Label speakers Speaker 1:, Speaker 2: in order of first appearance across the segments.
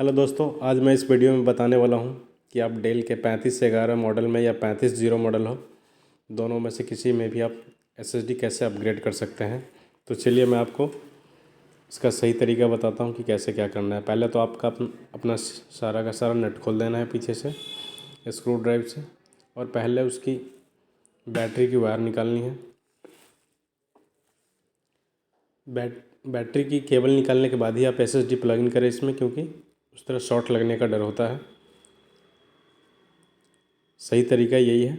Speaker 1: Hello दोस्तों, आज मैं इस वीडियो में बताने वाला हूं कि आप डेल के 3511 मॉडल में या 3510 मॉडल हो, दोनों में से किसी में भी आप एसएसडी कैसे अपग्रेड कर सकते हैं। तो चलिए मैं आपको इसका सही तरीका बताता हूं कि कैसे क्या करना है। पहले तो आपका अपना सारा का सारा नट खोल देना है पीछे से स्क्रू ड्राइव से, और पहले उसकी बैटरी की वायर निकालनी है। बैटरी की केबल निकालने के बाद ही आप एसएसडी प्लग इन करें इसमें, क्योंकि उस तरह शॉर्ट लगने का डर होता है। सही तरीका यही है।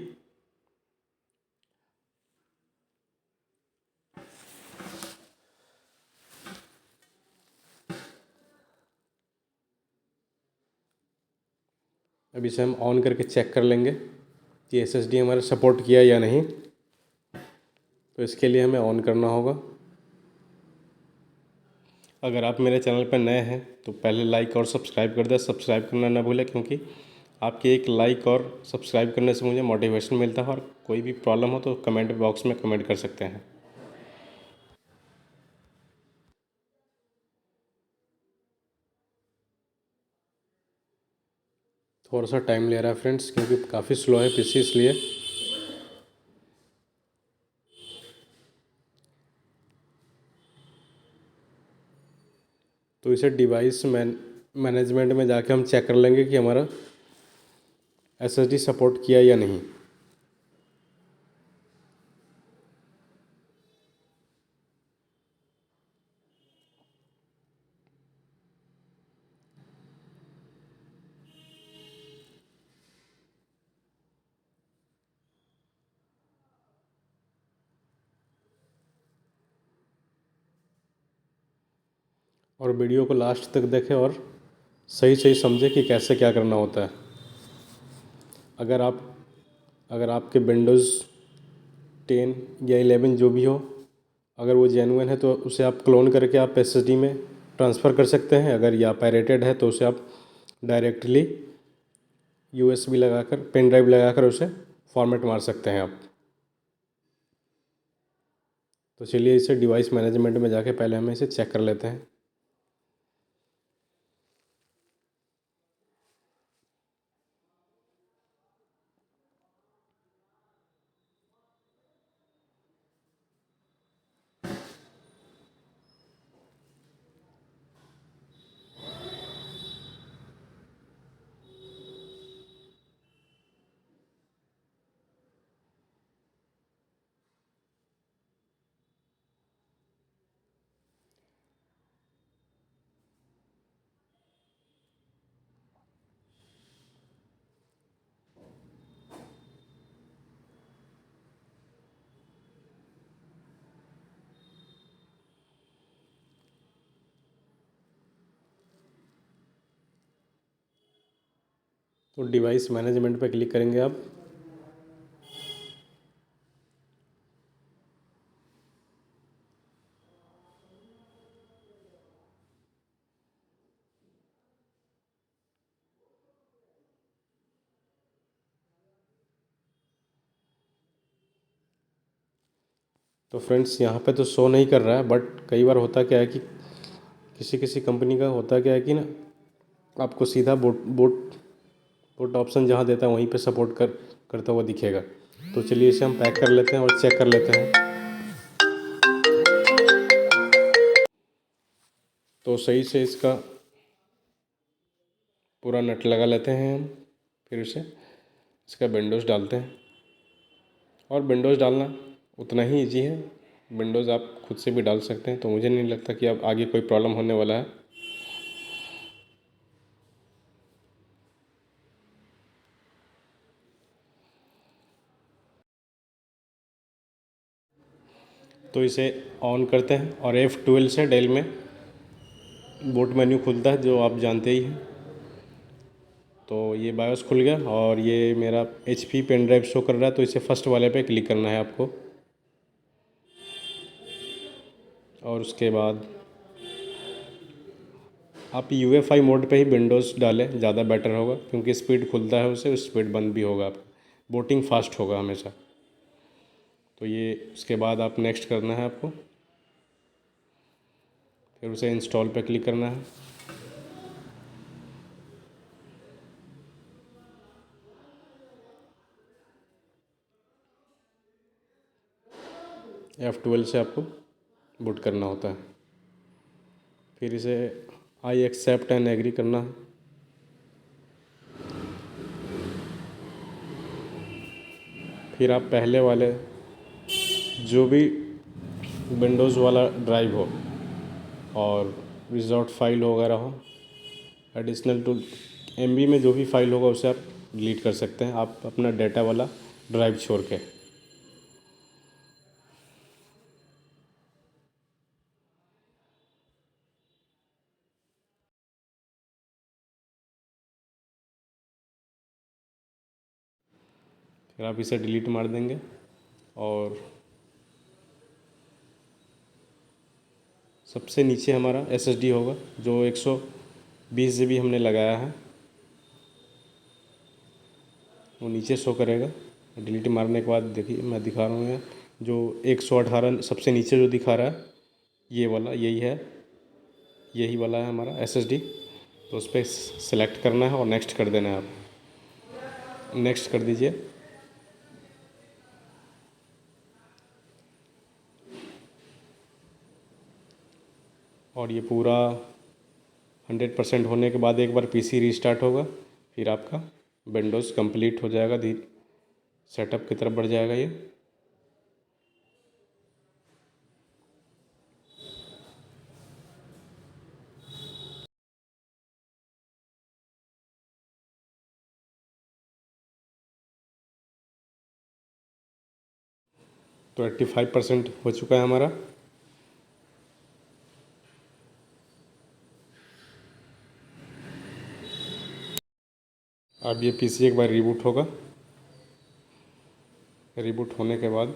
Speaker 1: अब इसे हम ऑन करके चेक कर लेंगे कि एसएसडी हमारा सपोर्ट किया या नहीं। तो इसके लिए हमें ऑन करना होगा। अगर आप मेरे चैनल पर नए हैं तो पहले लाइक और सब्सक्राइब कर दें। सब्सक्राइब करना ना भूलें, क्योंकि आपके एक लाइक और सब्सक्राइब करने से मुझे मोटिवेशन मिलता है, और कोई भी प्रॉब्लम हो तो कमेंट बॉक्स में कमेंट कर सकते हैं। थोड़ा सा टाइम ले रहा है फ्रेंड्स, क्योंकि काफ़ी स्लो है पीसी, इसलिए। तो इसे डिवाइस मैनेजमेंट में जाके हम चेक कर लेंगे कि हमारा एसएसडी सपोर्ट किया या नहीं। और वीडियो को लास्ट तक देखें और सही सही समझें कि कैसे क्या करना होता है। अगर आप अगर आपके विंडोज़ 10 या 11 जो भी हो, अगर वो जेन्युइन है तो उसे आप क्लोन करके आप एसएसडी में ट्रांसफ़र कर सकते हैं। अगर या पायरेटेड है तो उसे आप डायरेक्टली यूएसबी लगाकर, पेन ड्राइव लगाकर उसे फॉर्मेट मार सकते हैं आप। तो चलिए इसे डिवाइस मैनेजमेंट में जाके पहले हमें इसे चेक कर लेते हैं। तो डिवाइस मैनेजमेंट पे क्लिक करेंगे आप। तो फ्रेंड्स यहाँ पे तो शो नहीं कर रहा है, बट कई बार होता क्या है कि किसी किसी कंपनी का होता क्या है कि ना, आपको सीधा बोट बोट बोट ऑप्शन जहाँ देता है वहीं पे सपोर्ट करता हुआ दिखेगा। तो चलिए इसे हम पैक कर लेते हैं और चेक कर लेते हैं। तो सही से इसका पूरा नट लगा लेते हैं हम। फिर उसे इसका विंडोज़ डालते हैं, और विंडोज़ डालना उतना ही इजी है। विंडोज़ आप खुद से भी डाल सकते हैं, तो मुझे नहीं लगता कि अब आगे कोई प्रॉब्लम होने वाला है। तो इसे ऑन करते हैं, और F12 से डेल में बूट मेन्यू खुलता है, जो आप जानते ही हैं। तो ये बायोस खुल गया, और ये मेरा HP पेन ड्राइव शो कर रहा है, तो इसे फर्स्ट वाले पे क्लिक करना है आपको। और उसके बाद आप UEFI मोड पे ही विंडोज़ डालें, ज़्यादा बेटर होगा, क्योंकि स्पीड खुलता है उससे, स्पीड बंद भी होगा आपका, बूटिंग फास्ट होगा हमेशा। तो ये उसके बाद आप नेक्स्ट करना है आपको, फिर उसे इंस्टॉल पे क्लिक करना है। F12 से आपको बूट करना होता है। फिर इसे आई एक्सेप्ट एंड एग्री करना है। फिर आप पहले वाले जो भी विंडोज़ वाला ड्राइव हो और विदाउट फाइल वगैरह हो, एडिशनल टू MB में जो भी फाइल होगा उसे आप डिलीट कर सकते हैं, आप अपना डाटा वाला ड्राइव छोड़ के। फिर आप इसे डिलीट मार देंगे और सबसे नीचे हमारा SSD होगा जो 120 GB हमने लगाया है, वो नीचे शो करेगा। डिलीट मारने के बाद देखिए मैं दिखा रहा हूँ यहाँ, जो 118 सबसे नीचे जो दिखा रहा है ये वाला यही वाला है हमारा SSD। तो उस पर सेलेक्ट करना है और नेक्स्ट कर देना है। आप नेक्स्ट कर दीजिए। और ये पूरा 100% होने के बाद एक बार PC रीस्टार्ट होगा, फिर आपका विंडोज़ कंप्लीट हो जाएगा, धीरे सेटअप की तरफ बढ़ जाएगा ये। तो 85% हो चुका है हमारा। अब ये PC एक बार रीबूट होगा। रीबूट होने के बाद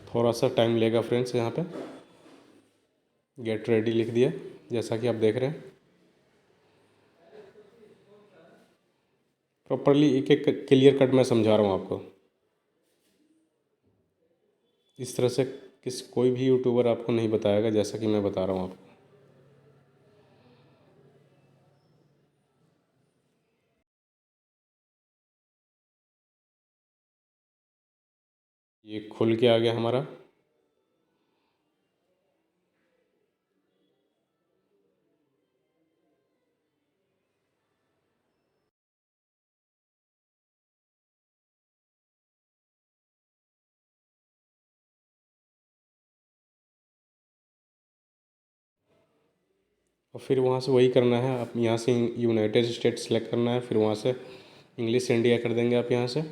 Speaker 1: थोड़ा सा टाइम लेगा फ्रेंड्स। यहाँ पे गेट रेडी लिख दिया, जैसा कि आप देख रहे हैं। प्रॉपरली एक एक क्लियर कट मैं समझा रहा हूँ आपको। इस तरह से कोई भी यूट्यूबर आपको नहीं बताएगा जैसा कि मैं बता रहा हूँ आपको। ये खुल के आ गया हमारा। और फिर वहाँ से वही करना है, आप यहाँ से यूनाइटेड स्टेट सेलेक्ट करना है, फिर वहाँ से इंग्लिश इंडिया कर देंगे आप। यहाँ से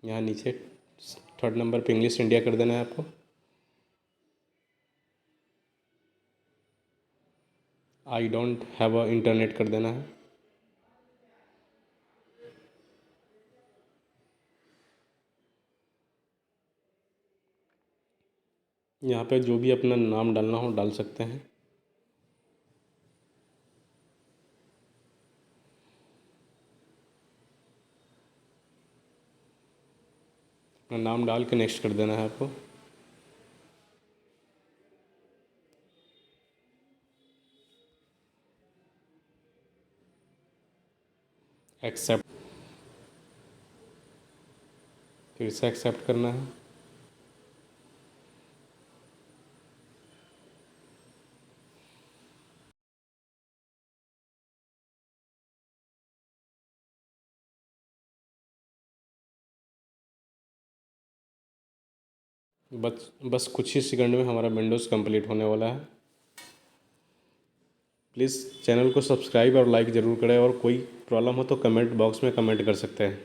Speaker 1: यहाँ नीचे 3rd नंबर पे इंग्लिश इंडिया कर देना है आपको। I don't have a internet कर देना है। यहाँ पे जो भी अपना नाम डालना हो डाल सकते हैं। अपना नाम डाल के नेक्स्ट कर देना है आपको। एक्सेप्ट, फिर से एक्सेप्ट करना है। बस कुछ ही सेकंड में हमारा विंडोज़ कंप्लीट होने वाला है। प्लीज़ चैनल को सब्सक्राइब और लाइक ज़रूर करें, और कोई प्रॉब्लम हो तो कमेंट बॉक्स में कमेंट कर सकते हैं।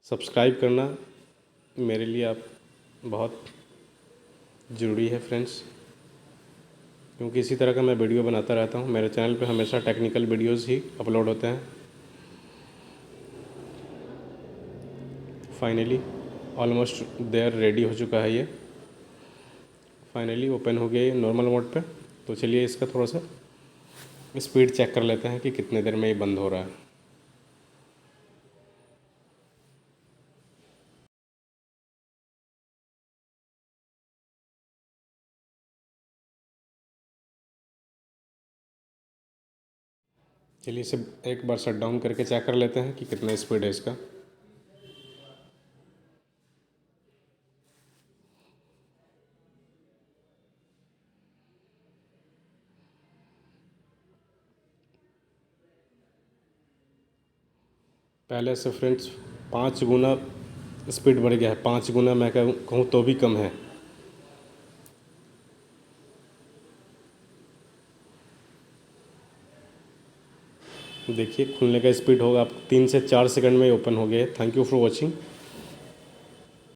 Speaker 1: सब्सक्राइब करना मेरे लिए आप बहुत ज़रूरी है फ्रेंड्स, क्योंकि इसी तरह का मैं वीडियो बनाता रहता हूँ। मेरे चैनल पे हमेशा टेक्निकल वीडियोस ही अपलोड होते हैं। फाइनली ऑलमोस्ट देयर रेडी हो चुका है ये। फाइनली ओपन हो गया ये नॉर्मल मोड पे। तो चलिए इसका थोड़ा सा स्पीड चेक कर लेते हैं कि कितने देर में ये बंद हो रहा है। चलिए इसे एक बार शट डाउन करके चेक कर लेते हैं कि कितना स्पीड है इसका। पहले से फ्रेंड्स 5 गुना स्पीड बढ़ गया है, 5 गुना मैं कहूँ तो भी कम है। देखिए खुलने का स्पीड होगा आप 3 से 4 सेकंड में ही ओपन हो गया है। Thank you for watching.